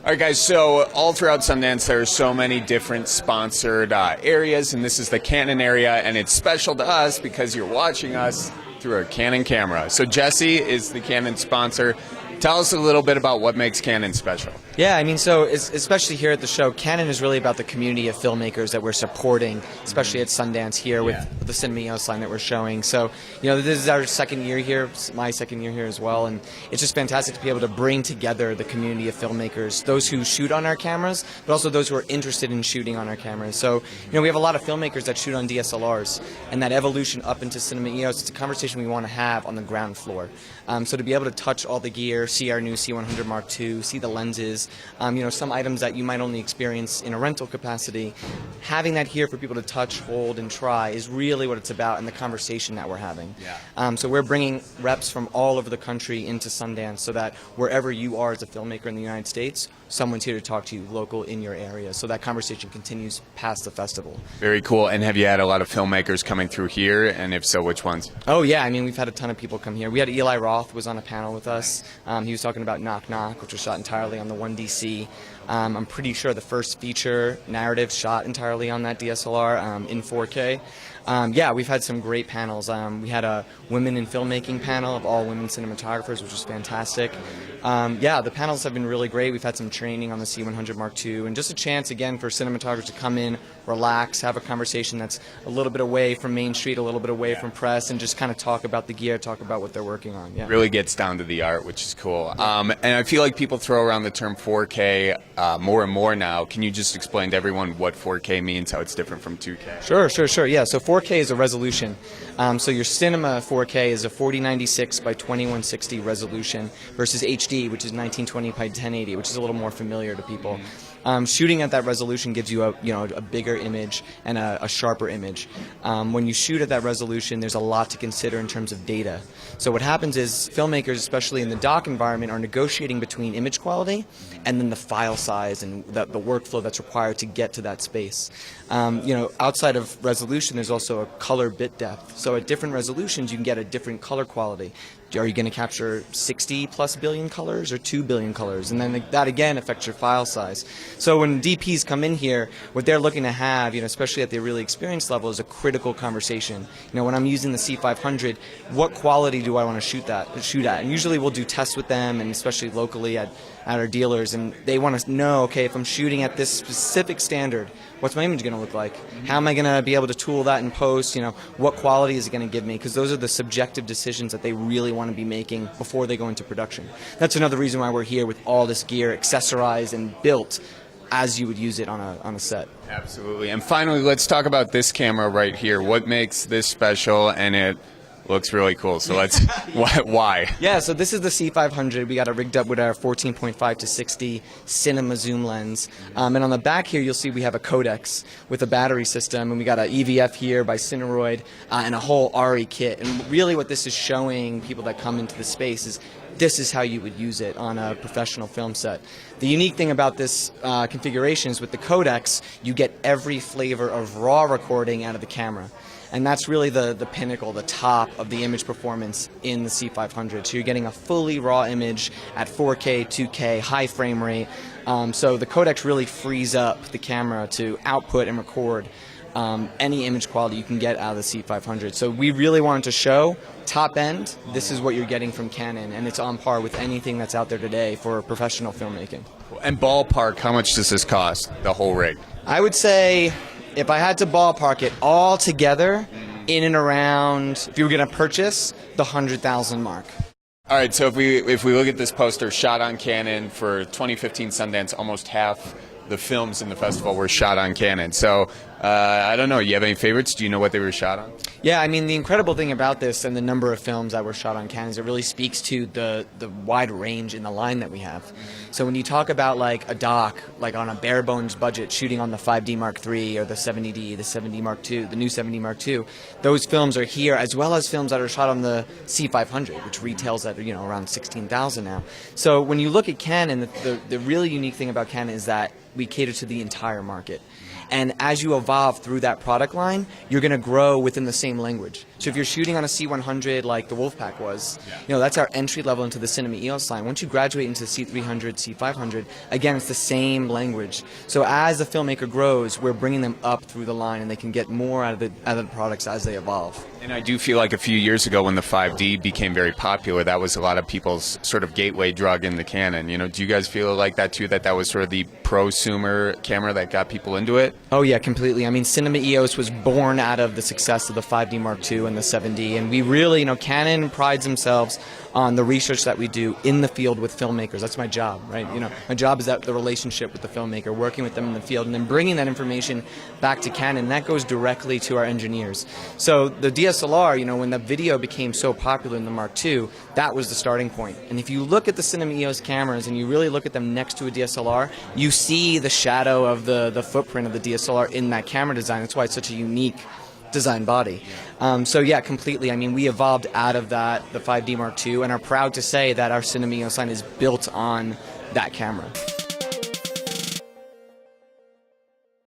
All right, guys, so all throughout Sundance, there are so many different sponsored areas, and this is the Canon area, and it's special to us because you're watching us through a Canon camera. So Jesse is the Canon sponsor. Tell us a little bit about what makes Canon special. Yeah, I mean, so especially here at the show, Canon is really about the community of filmmakers that we're supporting, especially at Sundance here with the Cinema EOS line that we're showing. So, you know, this is our second year here, my second year here as well, and it's just fantastic to be able to bring together the community of filmmakers, those who shoot on our cameras, but also those who are interested in shooting on our cameras. So, you know, we have a lot of filmmakers that shoot on DSLRs, and that evolution up into Cinema EOS, it's a conversation we want to have on the ground floor. So to be able to touch all the gear, see our new C100 Mark II, see the lenses, you know, some items that you might only experience in a rental capacity, having that here for people to touch, hold, and try is really what it's about in the conversation that we're having. So we're bringing reps from all over the country into Sundance so that wherever you are as a filmmaker in the United States, someone's here to talk to you local in your area. So that conversation continues past the festival. Very cool. And have you had a lot of filmmakers coming through here? And if so, which ones? Oh, yeah. I mean, we've had a ton of people come here. We had Eli Roth was on a panel with us. He was talking about Knock Knock, which was shot entirely on the 1DC. I'm pretty sure the first feature narrative shot entirely on that DSLR in 4K. Yeah, we've had some great panels. We had a women in filmmaking panel of all women cinematographers, which was fantastic. Yeah, the panels have been really great. We've had some training on the C100 Mark II, and just a chance, again, for cinematographers to come in, relax, have a conversation that's a little bit away from Main Street, a little bit away from press, and just kind of talk about the gear, talk about what they're working on. Yeah. Really gets down to the art, which is cool. And I feel like people throw around the term 4K more and more now. Can you just explain to everyone what 4K means, how it's different from 2K? Sure. Yeah, so 4K is a resolution. So your cinema 4K is a 4096 by 2160 resolution versus HD, which is 1920 by 1080, which is a little more familiar to people. Shooting at that resolution gives you a bigger image and a sharper image. When you shoot at that resolution, there's a lot to consider in terms of data. So what happens is filmmakers, especially in the doc environment, are negotiating between image quality and then the file size and the workflow that's required to get to that space. Outside of resolution, there's also a color bit depth. So at different resolutions, you can get a different color quality. Are you going to capture 60 plus billion colors or 2 billion colors? And then that again affects your file size. So when DPs come in here, what they're looking to have, especially at the really experienced level, is a critical conversation. When I'm using the C500, what quality do I want to shoot at? And usually we'll do tests with them, and especially locally at our dealers, and they want to know, okay, if I'm shooting at this specific standard, what's my image going to look like? How am I going to be able to tool that in post? What quality is it going to give me? Because those are the subjective decisions that they really want to be making before they go into production. That's another reason why we're here with all this gear accessorized and built as you would use it on a set. Absolutely. And finally, let's talk about this camera right here. What makes this special? And it looks really cool. So let's why? Yeah, so this is the C500. We got it rigged up with our 14.5 to 60 cinema zoom lens. And on the back here, you'll see we have a codex with a battery system, and we got an EVF here by Cineroid and a whole RE kit. And really what this is showing people that come into the space is this is how you would use it on a professional film set. The unique thing about this configuration is with the codex, you get every flavor of raw recording out of the camera. And that's really the pinnacle, the top of the image performance in the C500. So you're getting a fully raw image at 4K, 2K, high frame rate. So the codex really frees up the camera to output and record any image quality you can get out of the C500. So we really wanted to show top end, this is what you're getting from Canon, and it's on par with anything that's out there today for professional filmmaking. And ballpark, how much does this cost, the whole rig? I would say, if I had to ballpark it all together, in and around, if you were going to purchase, the 100,000 mark. All right, so if we look at this poster, shot on Canon for 2015 Sundance, almost half the films in the festival were shot on Canon. So I don't know, you have any favorites? Do you know what they were shot on? Yeah, I mean, the incredible thing about this and the number of films that were shot on Canon is it really speaks to the wide range in the line that we have. So when you talk about like a doc, like on a bare bones budget, shooting on the 5D Mark III or the 70D, the 70 Mark II, the new 70 Mark II, those films are here, as well as films that are shot on the C500, which retails at around 16,000 now. So when you look at Canon, the really unique thing about Canon is that we cater to the entire market. And as you evolve through that product line, you're going to grow within the same language. So if you're shooting on a C100 like the Wolfpack was, that's our entry level into the Cinema EOS line. Once you graduate into C300, C500, again, it's the same language. So as the filmmaker grows, we're bringing them up through the line, and they can get more out of the products as they evolve. And I do feel like a few years ago when the 5D became very popular, that was a lot of people's sort of gateway drug into Canon. Do you guys feel like that too, that was sort of the prosumer camera that got people into it? Oh yeah, completely. I mean, Cinema EOS was born out of the success of the 5D Mark II and the 7D, and we really, Canon prides themselves on the research that we do in the field with filmmakers. That's my job, right? My job is the relationship with the filmmaker, working with them in the field, and then bringing that information back to Canon. And that goes directly to our engineers. So the DSLR, when the video became so popular in the Mark II, that was the starting point. And if you look at the Cinema EOS cameras and you really look at them next to a DSLR, you see the shadow of the footprint of the DSLR in that camera design. That's why it's such a unique design body. So yeah, completely. I mean, we evolved out of that, the 5D Mark II, and are proud to say that our Cinema EOS line is built on that camera.